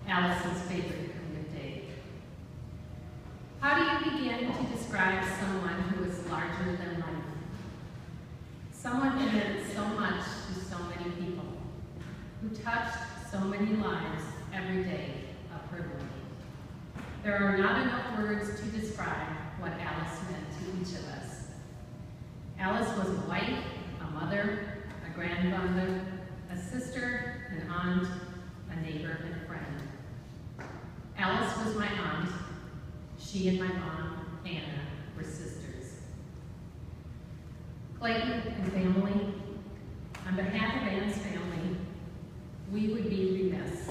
Alice's favorite kind of day. How do you begin to describe someone who is larger than life? Someone who meant so much to so many people, who touched so many lives every day of her life. There are not enough words to describe what Alice meant to each of us. Alice was a wife, a mother, a grandmother, a sister, an aunt, a neighbor, and a friend. Alice was my aunt. She and my mom, Anna, were sisters. Clayton and family, on behalf of Ann's family, we would be remiss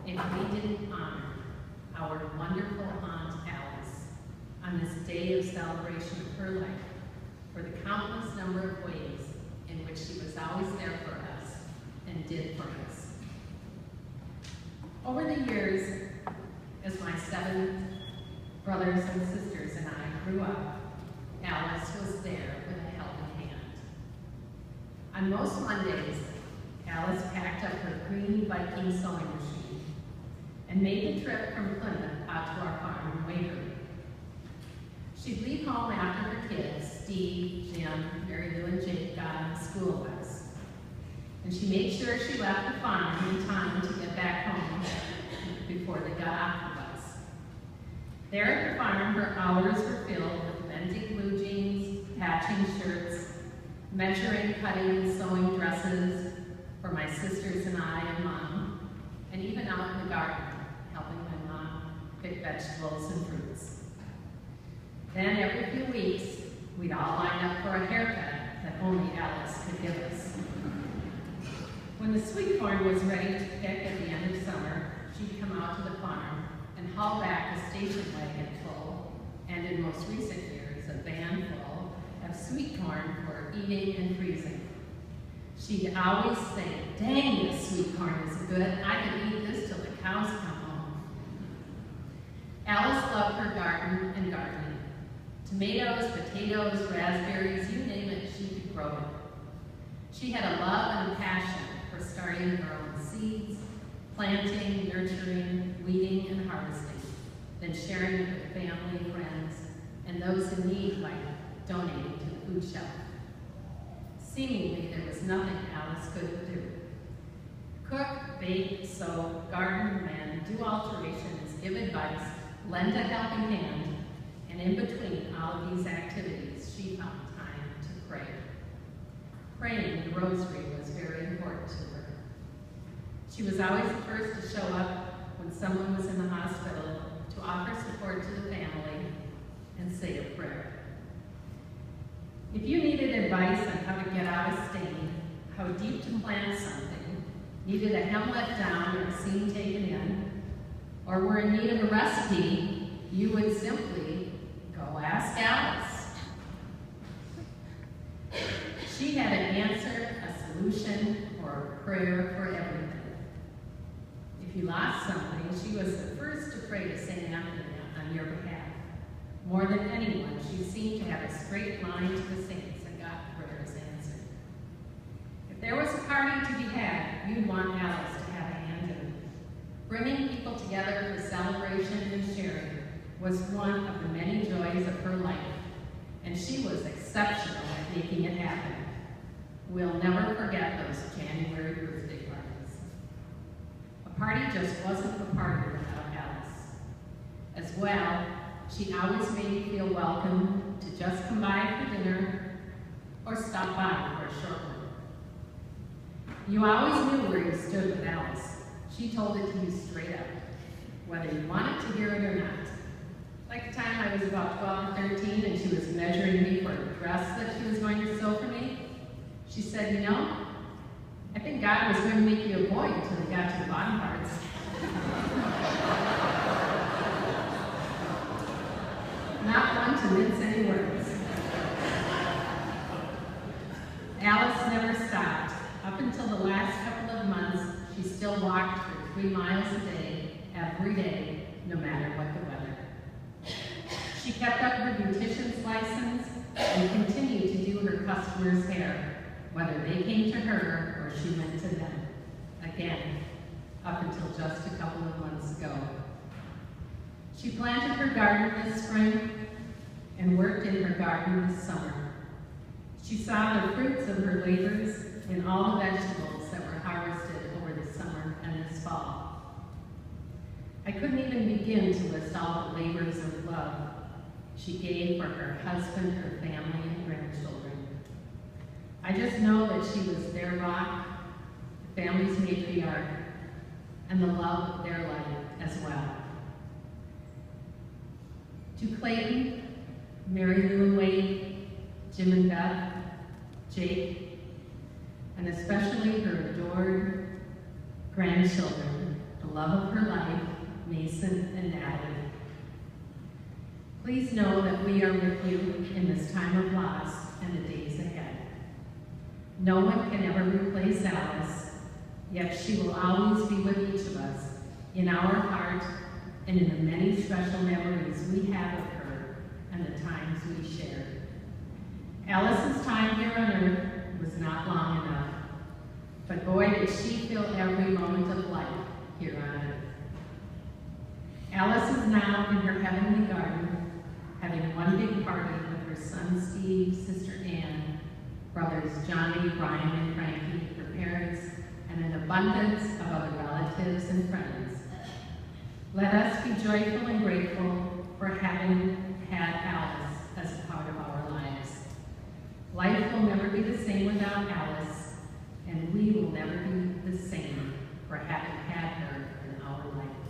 if we didn't honor our wonderful Aunt Alice on this day of celebration of her life for the countless number of ways in which she was always there for us and did for us. Over the years, as my 7 brothers and sisters and I grew up, Alice was there with a helping hand. On most Mondays, Alice packed up her green Viking sewing machine and made the trip from Plymouth out to our farm in Waverly. She'd leave home after her kids, Steve, Jim, Mary Lou, and Jake got on the school bus. And she made sure she left the farm in time to get back home before they got off the bus. There at the farm, her hours were filled with mending blue jeans, patching shirts, measuring, cutting, and sewing dresses for my sisters and I and Mom, and even out in the garden, helping my mom pick vegetables and fruits. Then every few weeks, we'd all line up for a haircut that only Alice could give us. When the sweet corn was ready to pick at the end of summer, she'd come out to the farm and haul back a station wagon full, and in most recent years, a van full of sweet corn for eating and freezing. She'd always say, "Dang, this sweet corn is good. I could eat this till the cows come home." Alice loved her garden and gardening. Tomatoes, potatoes, raspberries, you name it, she could grow it. She had a love and a passion for starting her own seeds, planting, nurturing, weeding, and harvesting, then sharing it with family, friends, and those in need by donating to the food shelf. Seemingly, there was nothing Alice couldn't do. Cook, bake, sew, garden, mend, do alterations, give advice, lend a helping hand, and in between all of these activities, she found time to pray. Praying the rosary was very important to her. She was always the first to show up when someone was in the hospital to offer support to the family and say a prayer. If you needed advice on how to get out of stain, how deep to plant something, needed a hem let down or a seam taken in, or were in need of a recipe, you would simply go ask Alice. She had an answer, a solution, or a prayer for everything. If you lost something, she was the first to pray to St. Anthony on your behalf. More than anyone, she seemed to have a straight line to the saints and got prayers answered. If there was a party to be had, you'd want Alice to have a hand in it. Bringing people together for celebration and sharing was one of the many joys of her life, and she was exceptional at making it happen. We'll never forget those January birthday parties. A party just wasn't a party without Alice. As well, she always made you feel welcome to just come by for dinner or stop by for a short one. You always knew where you stood with Alice. She told it to you straight up, whether you wanted to hear it or not. Like the time I was about 12 or 13 and she was measuring me for a dress that she was going to sew for me, she said, "You know, I think God was going to make you a boy until he got to the bottom parts." Not one to mince any words. Alice never stopped. Up until the last couple of months, she still walked for 3 miles a day, every day, no matter what the weather. She kept up her beautician's license and continued to do her customers' hair, whether they came to her or she went to them. Again, up until just a couple of months ago. ago. She planted her garden this spring and worked in her garden this summer. She saw the fruits of her labors in all the vegetables that were harvested over the summer and this fall. I couldn't even begin to list all the labors of love she gave for her husband, her family, and grandchildren. I just know that she was their rock, the family's matriarch, and the love of their life as well. To Clayton, Mary Lou and Wade, Jim and Beth, Jake, and especially her adored grandchildren, the love of her life, Mason and Natalie. Please know that we are with you in this time of loss and the days ahead. No one can ever replace Alice, yet she will always be with each of us in our heart and in the many special memories we have of her and the times we shared. Alice's time here on earth was not long enough, but boy, did she fill every moment of life here on earth. Alice is now in her heavenly garden, having one big party with her son Steve, sister Ann, brothers Johnny, Brian, and Frankie, her parents, and an abundance of other relatives and friends. Let us be joyful and grateful for having had Alice as a part of our lives. Life will never be the same without Alice, and we will never be the same for having had her in our life.